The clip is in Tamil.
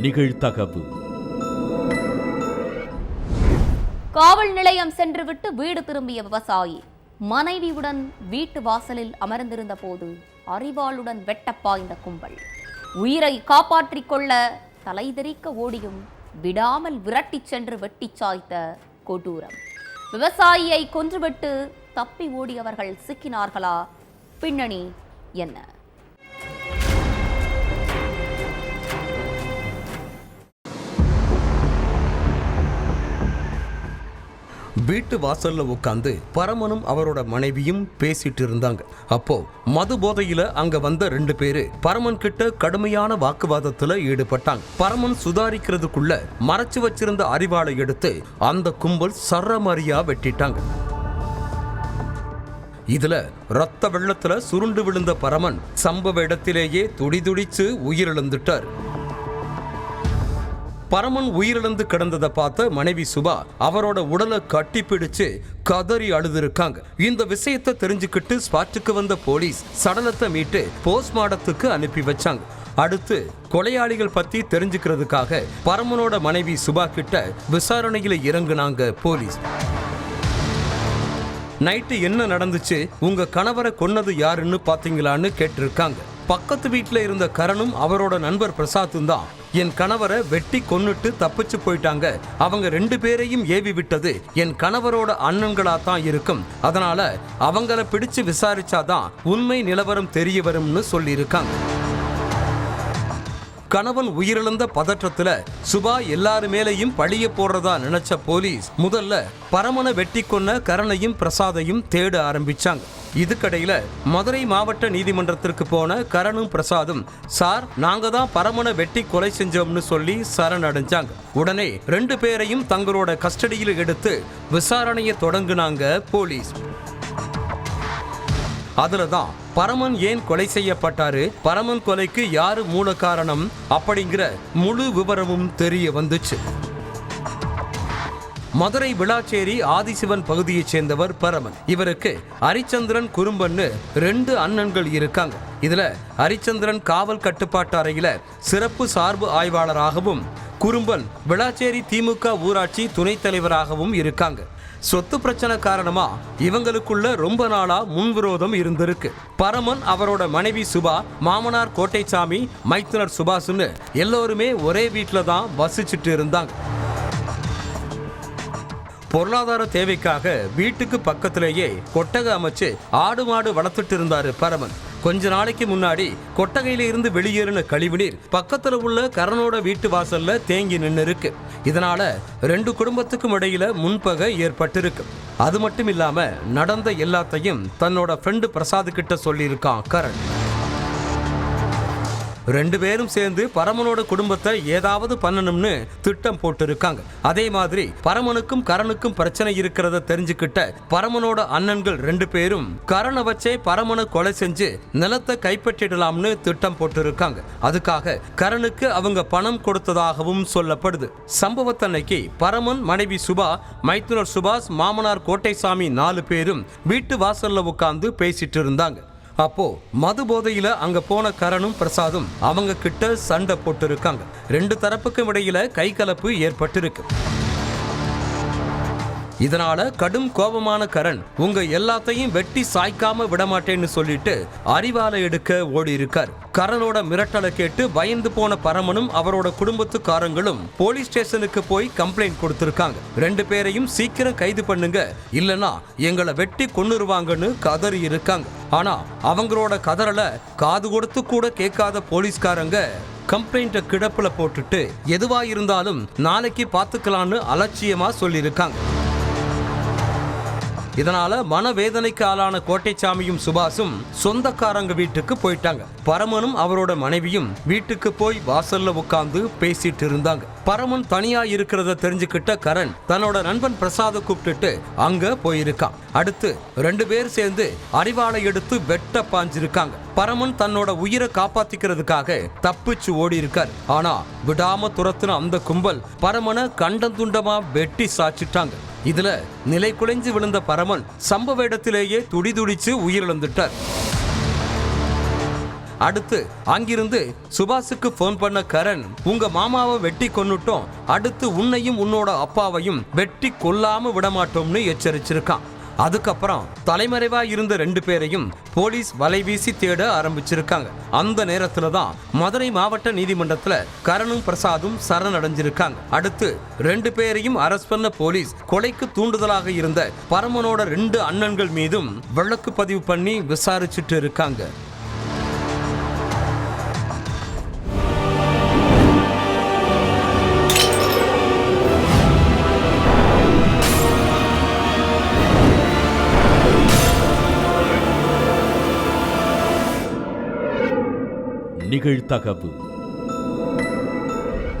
நிகழ்தகவு. காவல் நிலையம் சென்றுவிட்டு வீடு திரும்பிய விவசாயி மனைவியுடன் வீட்டு வாசலில் அமர்ந்திருந்த போது அரிவாளுடன் வெட்டப்பாய்ந்த கும்பல். உயிரை காப்பாற்றிக் கொள்ள தலைதெறிக்க ஓடியும் விடாமல் விரட்டிச் சென்று வெட்டி சாய்த்த கொடூரம். விவசாயியை கொன்றுவிட்டு தப்பி ஓடியவர்கள் சிக்கினார்களா? பின்னணி என்ன? வீட்டு வாசல்ல உட்காந்து பரமனும் அவரோட மனைவியும் பேசிட்டு இருந்தாங்க. அப்போ மது போதையில அங்க வந்த 2 பேரு பரமன் கிட்ட கடுமையான வாக்குவாதத்துல ஈடுபட்டாங்க. பரமன் சுதாரிக்கிறதுக்குள்ள மறைச்சு வச்சிருந்த அரிவாளை எடுத்து அந்த கும்பல் சரமாரியா வெட்டிட்டாங்க. இதுல ரத்த வெள்ளத்துல சுருண்டு விழுந்த பரமன் சம்பவ இடத்திலேயே துடிதுடிச்சு உயிரிழந்துட்டார். பரமன் உயிரிழந்து கிடந்ததை பார்த்த மனைவி சுபா அவரோட உடலை கட்டி பிடிச்சு கதறி அழுதுருக்காங்க. இந்த விஷயத்தை தெரிஞ்சுக்கிட்டு ஸ்பாட்டுக்கு வந்த போலீஸ் சடலத்தை மீட்டு போஸ்ட்மார்ட்டத்துக்கு அனுப்பி வச்சாங்க. அடுத்து கொலையாளிகள் பத்தி தெரிஞ்சுக்கிறதுக்காக பரமனோட மனைவி சுபா கிட்ட விசாரணையில இறங்குனாங்க போலீஸ். நைட்டு என்ன நடந்துச்சு, உங்க கணவரை கொன்னது யாருன்னு பாத்தீங்களான்னு கேட்டிருக்காங்க. பக்கத்து வீட்டுல இருந்த கரணும் அவரோட நண்பர் பிரசாத்தும் தான் என் கணவரை வெட்டி கொன்னுட்டு தப்பிச்சு போயிட்டாங்க. அவங்க 2 பேரையும் ஏவி விட்டது என் கணவரோட அண்ணன்களா தான் இருக்கும். அதனால அவங்கள பிடிச்சு விசாரிச்சாதான் உண்மை நிலவரம் தெரிய வரும்னு சொல்லியிருக்காங்க. கணவன் உயிரிழந்த பதற்றத்துல சுபா எல்லாரு மேலையும் பழிய போடுறதா நினைச்ச போலீஸ் முதல்ல பரமனை வெட்டி கொன்ன கரணையும் பிரசாதையும் தேட ஆரம்பிச்சாங்க. இதுக்கடையில மதுரை மாவட்ட நீதிமன்றத்திற்கு போன கரணும் பிரசாதும், சார் நாங்க தான் பரமனை வெட்டி கொலை செஞ்சோம்னு சொல்லி சரணடைஞ்சாங்க. உடனே 2 பேரையும் தங்களோட கஸ்டடியில் எடுத்து விசாரணையை தொடங்குனாங்க போலீஸ். அதுலதான் பரமன் ஏன் கொலை செய்யப்பட்டாரு, பரமன் கொலைக்கு யாரு மூல காரணம் அப்படிங்கிற முழு விவரமும் தெரிய வந்துச்சு. மதுரை விளாச்சேரி ஆதிசிவன் பகுதியைச் சேர்ந்தவர் பரமன். இவருக்கு ஹரிச்சந்திரன், குறும்பன்னு 2 அண்ணன்கள் இருக்காங்க. இதுல ஹரிச்சந்திரன் காவல் கட்டுப்பாட்டு அறையில சிறப்பு சார்பு ஆய்வாளராகவும், குறும்பன் விளாச்சேரி திமுக ஊராட்சி துணைத் தலைவராகவும் இருக்காங்க. சொத்து பிரச்சனை காரணமா இவங்களுக்குள்ள ரொம்ப நாளா முன்விரோதம் இருந்திருக்கு. பரமன், அவரோட மனைவி சுபா, மாமனார் கோட்டைசாமி, மைத்துனர் சுபாஷ்னு எல்லோருமே ஒரே வீட்டுல தான் வசிச்சுட்டு இருந்தாங்க. பொருளாதார தேவைக்காக வீட்டுக்கு பக்கத்திலேயே கொட்டகை அமைச்சு ஆடு மாடு வளர்த்துட்டு இருந்தாரு பரமன். கொஞ்ச நாளைக்கு முன்னாடி கொட்டகையில இருந்து வெளியேறின கழிவுநீர் பக்கத்துல உள்ள கரனோட வீட்டு வாசல்ல தேங்கி நின்று இருக்கு. இதனால 2 குடும்பத்துக்கும் இடையில முன்பகை ஏற்பட்டிருக்கு. அது மட்டும் இல்லாம நடந்த எல்லாத்தையும் தன்னோட ஃப்ரெண்டு பிரசாத் கிட்ட சொல்லியிருக்கான் கரண். 2 பேரும் சேர்ந்து பரமனோட குடும்பத்தை ஏதாவது பண்ணணும்னு திட்டம் போட்டு இருக்காங்க. அதே மாதிரி பரமனுக்கும் கரனுக்கும் பிரச்சனை இருக்கிறத தெரிஞ்சுக்கிட்ட பரமனோட அண்ணன்கள் 2 பேரும் கரனை வச்சே பரமனை கொலை செஞ்சு நிலத்தை கைப்பற்றிடலாம்னு திட்டம் போட்டு இருக்காங்க. அதுக்காக கரனுக்கு அவங்க பணம் கொடுத்ததாகவும் சொல்லப்படுது. சம்பவத்தன்னைக்கு பரமன், மனைவி சுபா, மைத்துனர் சுபாஷ், மாமனார் கோட்டைசாமி 4 பேரும் வீட்டு வாசல்ல உட்கார்ந்து பேசிட்டு இருந்தாங்க. அப்போ மது போதையில அங்க போன கரணும் பிரசாதும் அவங்க கிட்ட சண்டை போட்டு இருக்காங்க. 2 தரப்புக்கும் இடையில கைகலப்பு ஏற்பட்டிருக்கு. இதனால கடும் கோபமான கரண், உங்க எல்லாத்தையும் வெட்டி சாய்க்காம விடமாட்டேன்னு சொல்லிட்டு அரிவாளை எடுக்க ஓடி இருக்கார். கரனோட மிரட்டலை கேட்டு பயந்து போன பரமனும் அவரோட குடும்பத்துக்காரங்களும் போலீஸ் ஸ்டேஷனுக்கு போய் கம்ப்ளைண்ட் கொடுத்திருக்காங்க. 2 பேரையும் சீக்கிரம் கைது பண்ணுங்க, இல்லனா எங்களை வெட்டி கொன்னுருவாங்கன்னு கதறி இருக்காங்க. ஆனா அவங்களோட கதறல காது கொடுத்து கூட கேட்காத போலீஸ்காரங்க கம்ப்ளைண்ட்டை கிடப்புல போட்டுட்டு எதுவா இருந்தாலும் நாளைக்கு பாத்துக்கலான்னு அலட்சியமா சொல்லியிருக்காங்க. இதனால மனவேதனைக்கு ஆளான கோட்டைசாமியும் சுபாஷும் சொந்தக்காரங்க வீட்டுக்கு போயிட்டாங்க. பரமனும் அவரோட மனைவியும் வீட்டுக்கு போய் வாசல்ல உட்கார்ந்து பேசிட்டு இருந்தாங்க. பரமன் தனியா இருக்கிறத தெரிஞ்சுக்கிட்ட கரண் தன்னோட நண்பன் பிரசாத கூப்பிட்டுட்டு அங்க போயிருக்கான். அடுத்து 2 பேர் சேர்ந்து அரிவாளை எடுத்து வெட்ட பாஞ்சிருக்காங்க. பரமன் தன்னோட உயிரை காப்பாத்திக்கிறதுக்காக தப்பிச்சு ஓடி இருக்கார். ஆனா விடாம துரத்துன அந்த கும்பல் பரமனை கண்டந்துண்டமா வெட்டி சாச்சிட்டாங்க. இதுல நிலை குலைஞ்சு விழுந்த பரமன் சம்பவ இடத்திலேயே துடிதுடிச்சு உயிரிழந்துட்டார். அடுத்து அங்கிருந்து சுபாஷுக்கு போன் பண்ண கரண், உங்க மாமாவை வெட்டி கொன்னுட்டோம், அடுத்து உன்னையும் உன்னோட அப்பாவையும் வெட்டி கொல்லாம விடமாட்டோம்னு எச்சரிச்சிருக்கான். அதுக்கப்புறம் தலைமறைவா இருந்த 2 பேரையும் போலீஸ் வலைவீசி தேட ஆரம்பிச்சிருக்காங்க. அந்த நேரத்துல தான் மதுரை மாவட்ட நீதிமன்றத்துல கரணும் பிரசாதும் சரணடைஞ்சிருக்காங்க. அடுத்து 2 பேரையும் அரெஸ்ட் பண்ண போலீஸ் கொலைக்கு தூண்டுதலாக இருந்த பரமனோட 2 அண்ணன்கள் மீதும் வழக்கு பதிவு பண்ணி விசாரிச்சுட்டு இருக்காங்க. நிகழ்தகவு